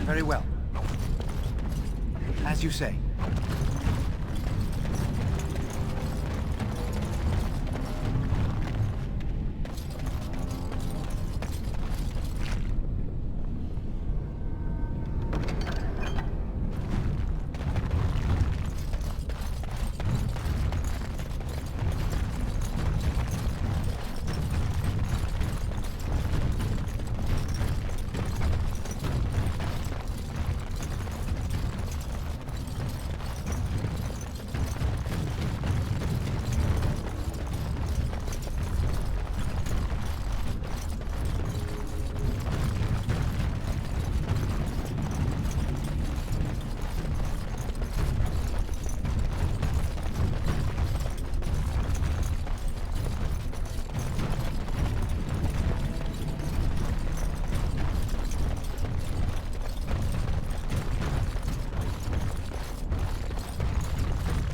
Very well. As you say.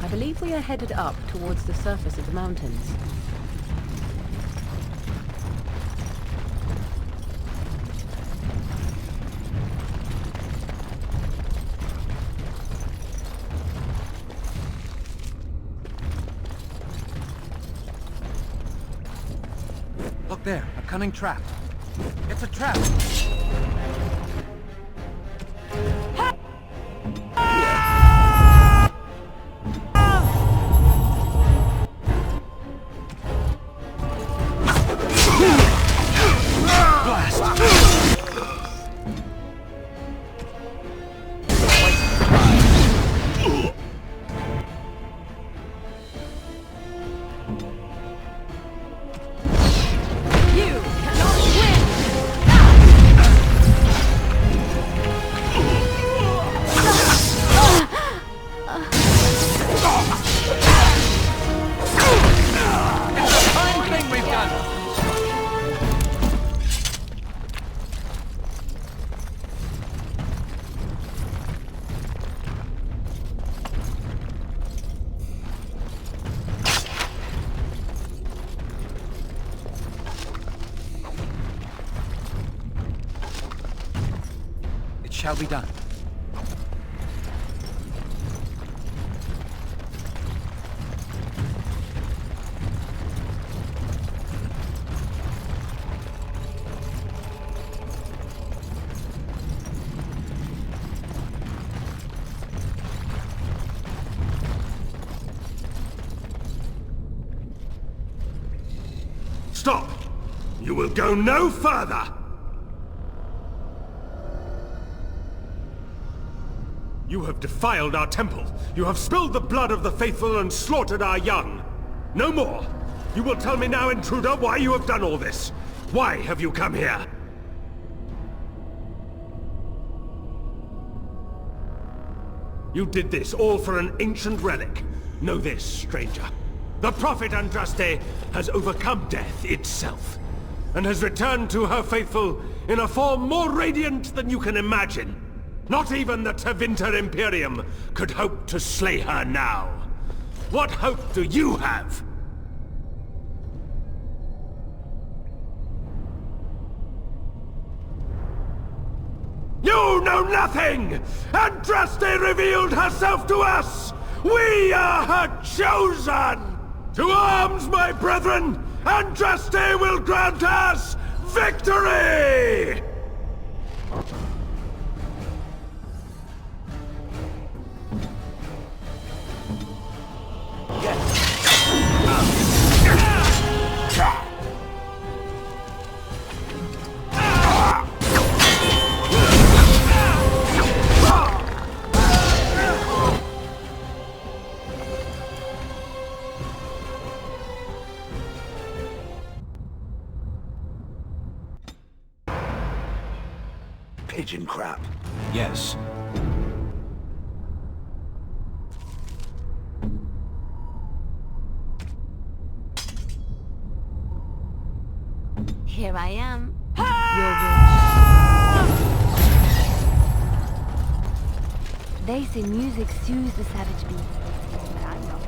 I believe we are headed up towards the surface of the mountains. Look there, a cunning trap. It's a trap! Shall be done. Stop! You will go no further! You have defiled our temple. You have spilled the blood of the faithful and slaughtered our young. No more. You will tell me now, intruder, why you have done all this. Why have you come here? You did this all for an ancient relic. Know this, stranger. The prophet Andraste has overcome death itself, and has returned to her faithful in a form more radiant than you can imagine. Not even the Tevinter Imperium could hope to slay her now. What hope do you have? You know nothing! Andraste revealed herself to us! We are her chosen! To arms, my brethren! Andraste will grant us victory! Pigeon crap. Yes. Here I am. They say music soothes the savage beast, but I'm not.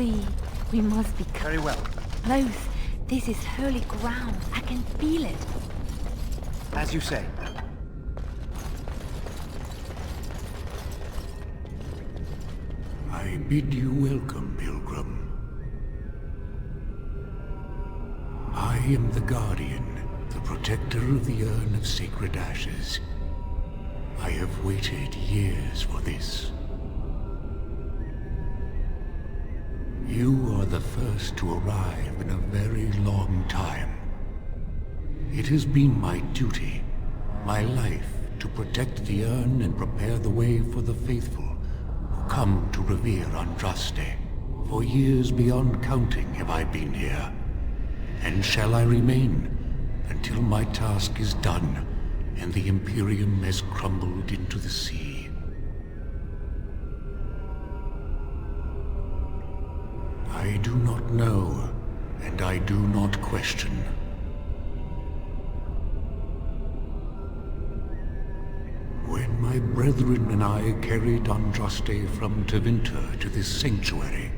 We must be Very well. close. This is holy ground. I can feel it. As you say. I bid you welcome, pilgrim. I am the Guardian, the protector of the Urn of Sacred Ashes. I have waited years for this. You are the first to arrive in a very long time. It has been my duty, my life, to protect the urn and prepare the way for the faithful who come to revere Andraste. For years beyond counting have I been here, and shall I remain until my task is done and the Imperium has crumbled into the sea. I do not know, and I do not question. When my brethren and I carried Andraste from Tevinter to this sanctuary,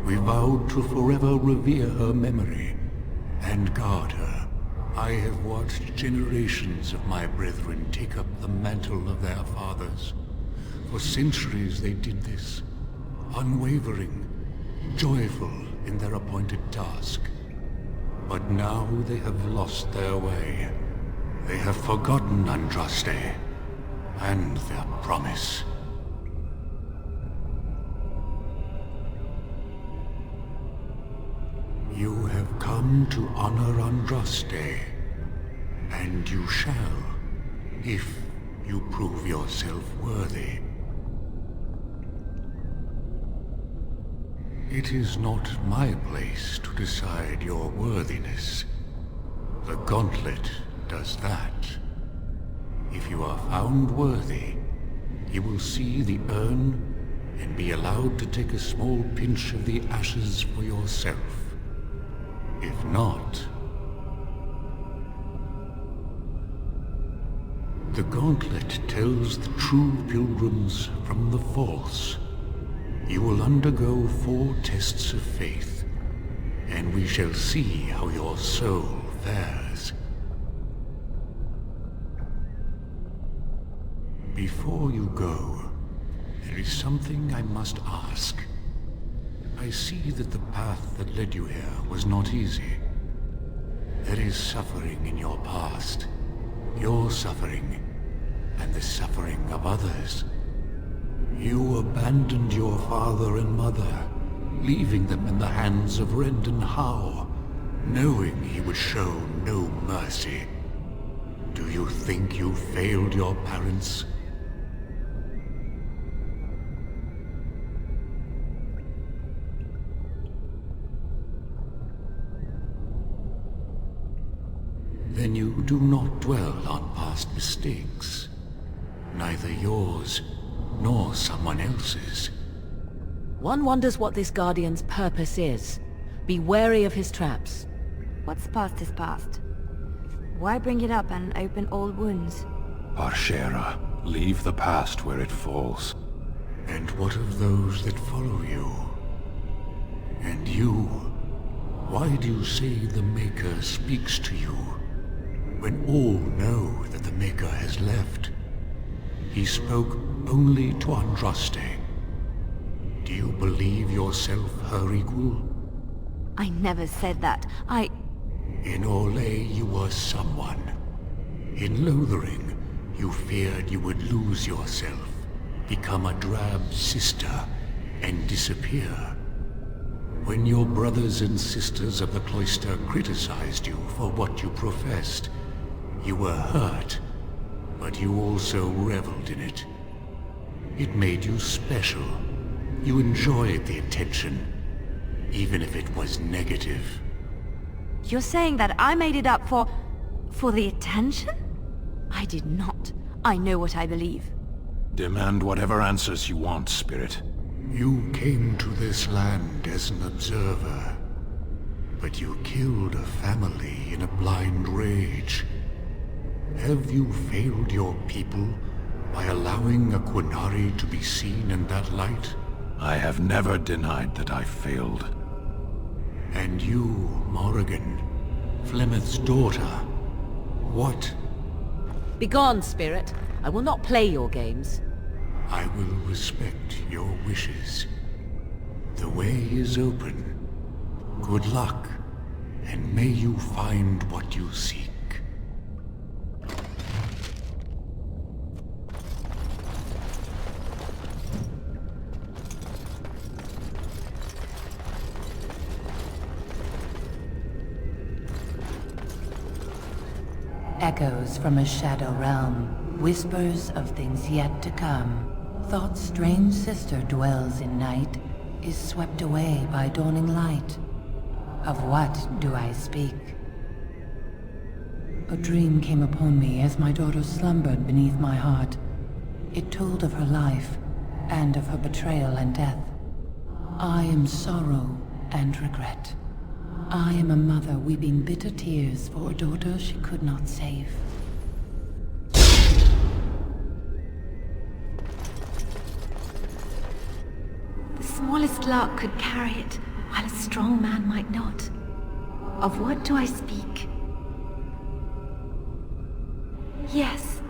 we vowed to forever revere her memory and guard her. I have watched generations of my brethren take up the mantle of their fathers. For centuries they did this, unwavering, joyful in their appointed task. But now they have lost their way. They have forgotten Andraste and their promise. You have come to honor Andraste, and you shall, if you prove yourself worthy. It is not my place to decide your worthiness. The Gauntlet does that. If you are found worthy, you will see the urn and be allowed to take a small pinch of the ashes for yourself. If not... The Gauntlet tells the true pilgrims from the false. You will undergo 4 tests of faith, and we shall see how your soul fares. Before you go, there is something I must ask. I see that the path that led you here was not easy. There is suffering in your past, your suffering, and the suffering of others. You abandoned your father and mother, leaving them in the hands of Rendon Howe, knowing he would show no mercy. Do you think you failed your parents? Then you do not dwell on past mistakes, neither yours nor someone else's. One wonders what this Guardian's purpose is. Be wary of his traps. What's past is past. Why bring it up and open old wounds? Parshera, leave the past where it falls. And what of those that follow you? And you? Why do you say the Maker speaks to you, when all know that the Maker has left? He spoke only to Andraste. Do you believe yourself her equal? I never said that. In Orlais you were someone. In Lothering, you feared you would lose yourself, become a drab sister, and disappear. When your brothers and sisters of the cloister criticized you for what you professed, you were hurt, but you also reveled in it. It made you special. You enjoyed the attention, even if it was negative. You're saying that I made it up for the attention? I did not. I know what I believe. Demand whatever answers you want, Spirit. You came to this land as an observer, but you killed a family in a blind rage. Have you failed your people by allowing a Qunari to be seen in that light? I have never denied that I failed. And you, Morrigan, Flemeth's daughter, what? Begone, spirit. I will not play your games. I will respect your wishes. The way is open. Good luck, and may you find what you seek. Echoes from a shadow realm, whispers of things yet to come. Thought's strange sister dwells in night, is swept away by dawning light. Of what do I speak? A dream came upon me as my daughter slumbered beneath my heart. It told of her life, and of her betrayal and death. I am sorrow and regret. I am a mother weeping bitter tears for a daughter she could not save. The smallest lark could carry it, while a strong man might not. Of what do I speak? Yes,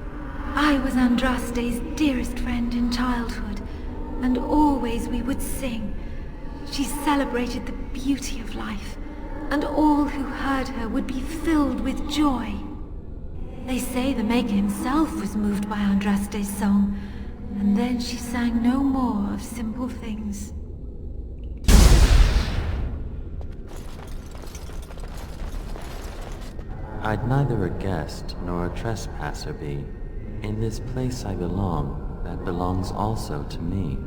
I was Andraste's dearest friend in childhood, and always we would sing. She celebrated the beauty of life, and all who heard her would be filled with joy. They say the Maker himself was moved by Andraste's song, and then she sang no more of simple things. I'd neither a guest nor a trespasser be. In this place I belong, that belongs also to me.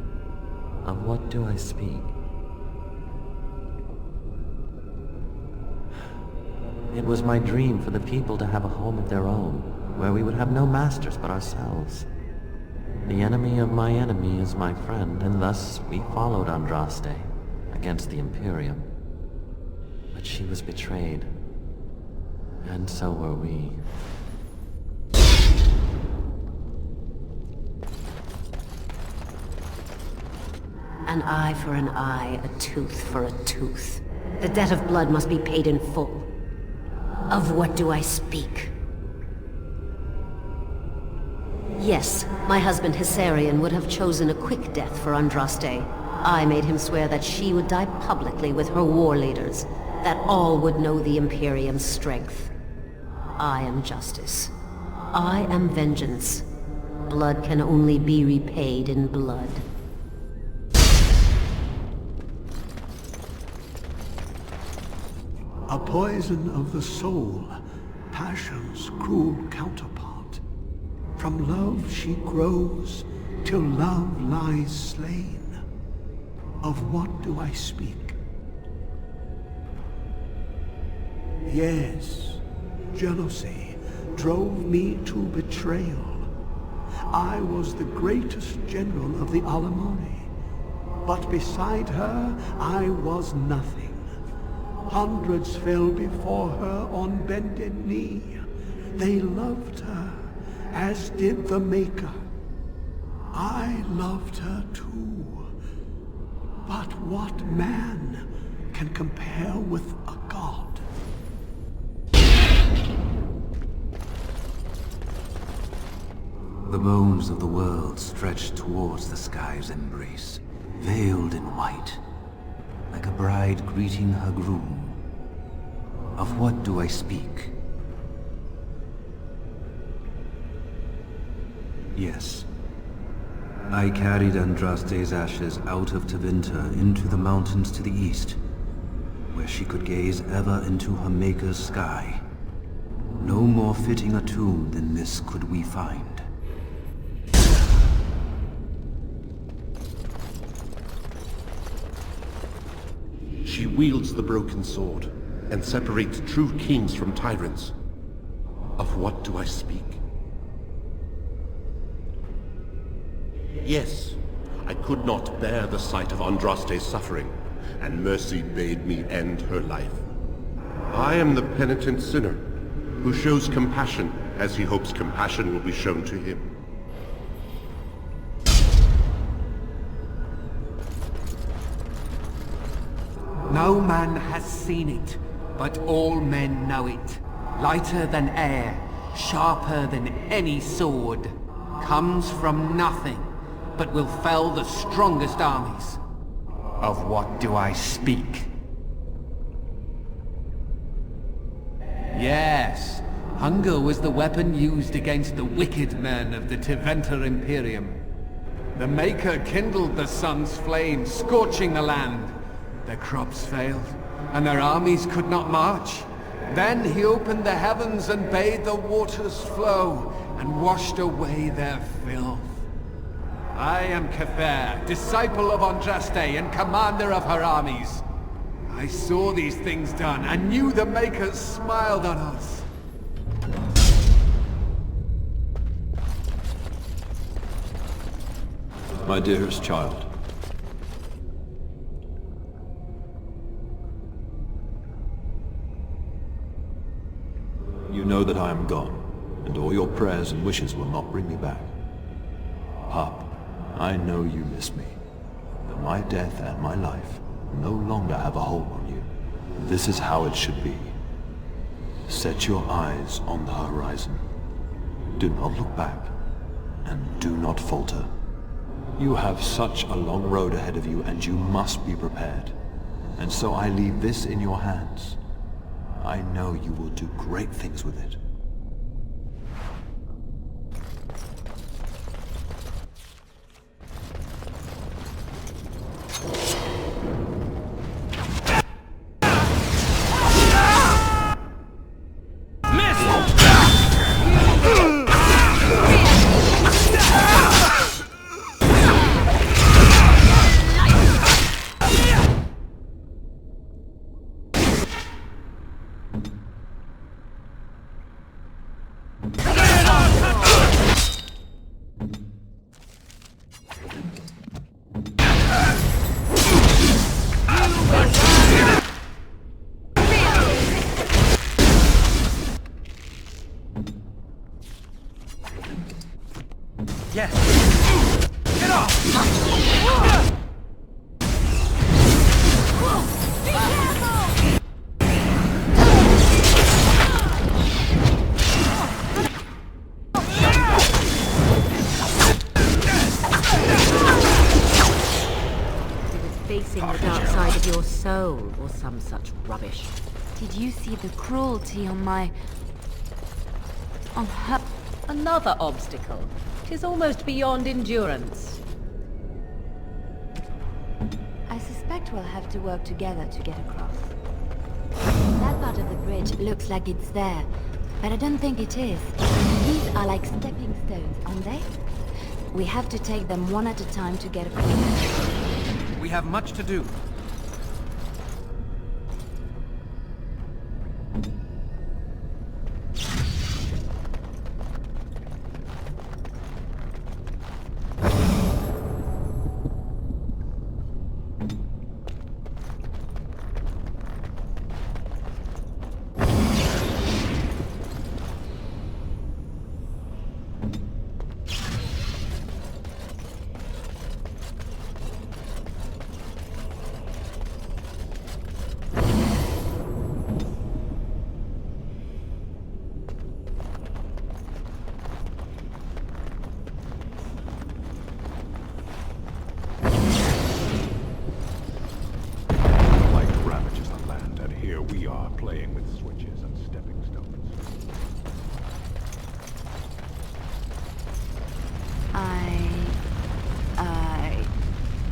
Of what do I speak? It was my dream for the people to have a home of their own, where we would have no masters but ourselves. The enemy of my enemy is my friend, and thus we followed Andraste against the Imperium. But she was betrayed, and so were we. An eye for an eye, a tooth for a tooth. The debt of blood must be paid in full. Of what do I speak? Yes, my husband Hissarion would have chosen a quick death for Andraste. I made him swear that she would die publicly with her war leaders, that all would know the Imperium's strength. I am justice. I am vengeance. Blood can only be repaid in blood. A poison of the soul, passion's cruel counterpart. From love she grows, till love lies slain. Of what do I speak? Yes, jealousy drove me to betrayal. I was the greatest general of the Alamori, but beside her I was nothing. Hundreds fell before her on bended knee. They loved her, as did the Maker. I loved her too. But what man can compare with a god? The bones of the world stretched towards the sky's embrace, veiled in white, like a bride greeting her groom. Of what do I speak? Yes. I carried Andraste's ashes out of Tevinter into the mountains to the east, where she could gaze ever into her Maker's sky. No more fitting a tomb than this could we find. She wields the broken sword, and separates true kings from tyrants. Of what do I speak? Yes, I could not bear the sight of Andraste's suffering, and mercy bade me end her life. I am the penitent sinner, who shows compassion as he hopes compassion will be shown to him. No man has seen it, but all men know it. Lighter than air, sharper than any sword. Comes from nothing, but will fell the strongest armies. Of what do I speak? Yes, hunger was the weapon used against the wicked men of the Tevinter Imperium. The Maker kindled the sun's flame, scorching the land. Their crops failed, and their armies could not march. Then he opened the heavens and bade the waters flow, and washed away their filth. I am Kefir, disciple of Andraste and commander of her armies. I saw these things done, and knew the Makers smiled on us. My dearest child. You know that I am gone, and all your prayers and wishes will not bring me back. Pup, I know you miss me, but my death and my life no longer have a hold on you. This is how it should be. Set your eyes on the horizon. Do not look back, and do not falter. You have such a long road ahead of you, and you must be prepared. And so I leave this in your hands. I know you will do great things with it. Or some such rubbish. Did you see the cruelty on her... Another obstacle. 'Tis almost beyond endurance. I suspect we'll have to work together to get across. That part of the bridge looks like it's there, but I don't think it is. These are like stepping stones, aren't they? We have to take them one at a time to get across. We have much to do.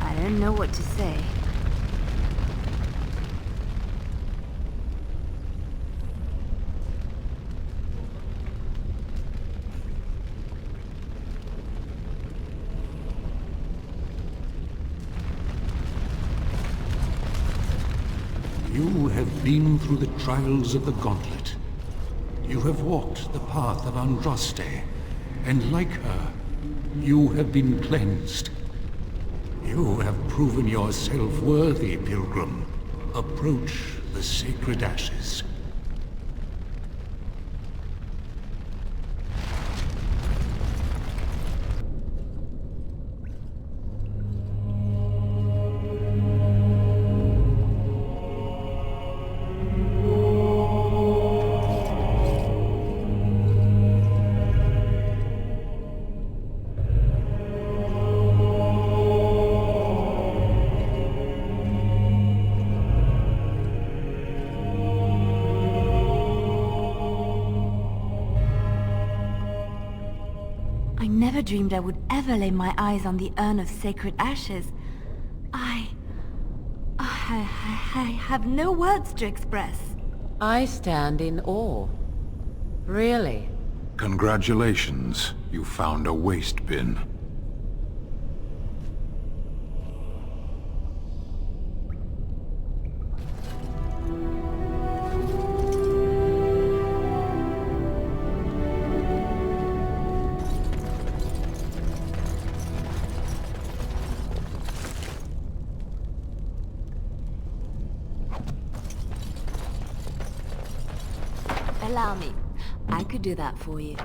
I don't know what to say. You have been through the trials of the Gauntlet. You have walked the path of Andraste, and like her, you have been cleansed. You have proven yourself worthy, Pilgrim. Approach the sacred ashes. I never dreamed I would ever lay my eyes on the urn of sacred ashes. I have no words to express. I stand in awe. Really? Congratulations, you found a waste bin. Allow me. I could do that for you.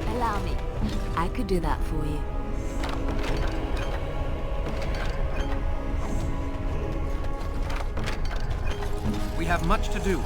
Allow me. I could do that for you. We have much to do.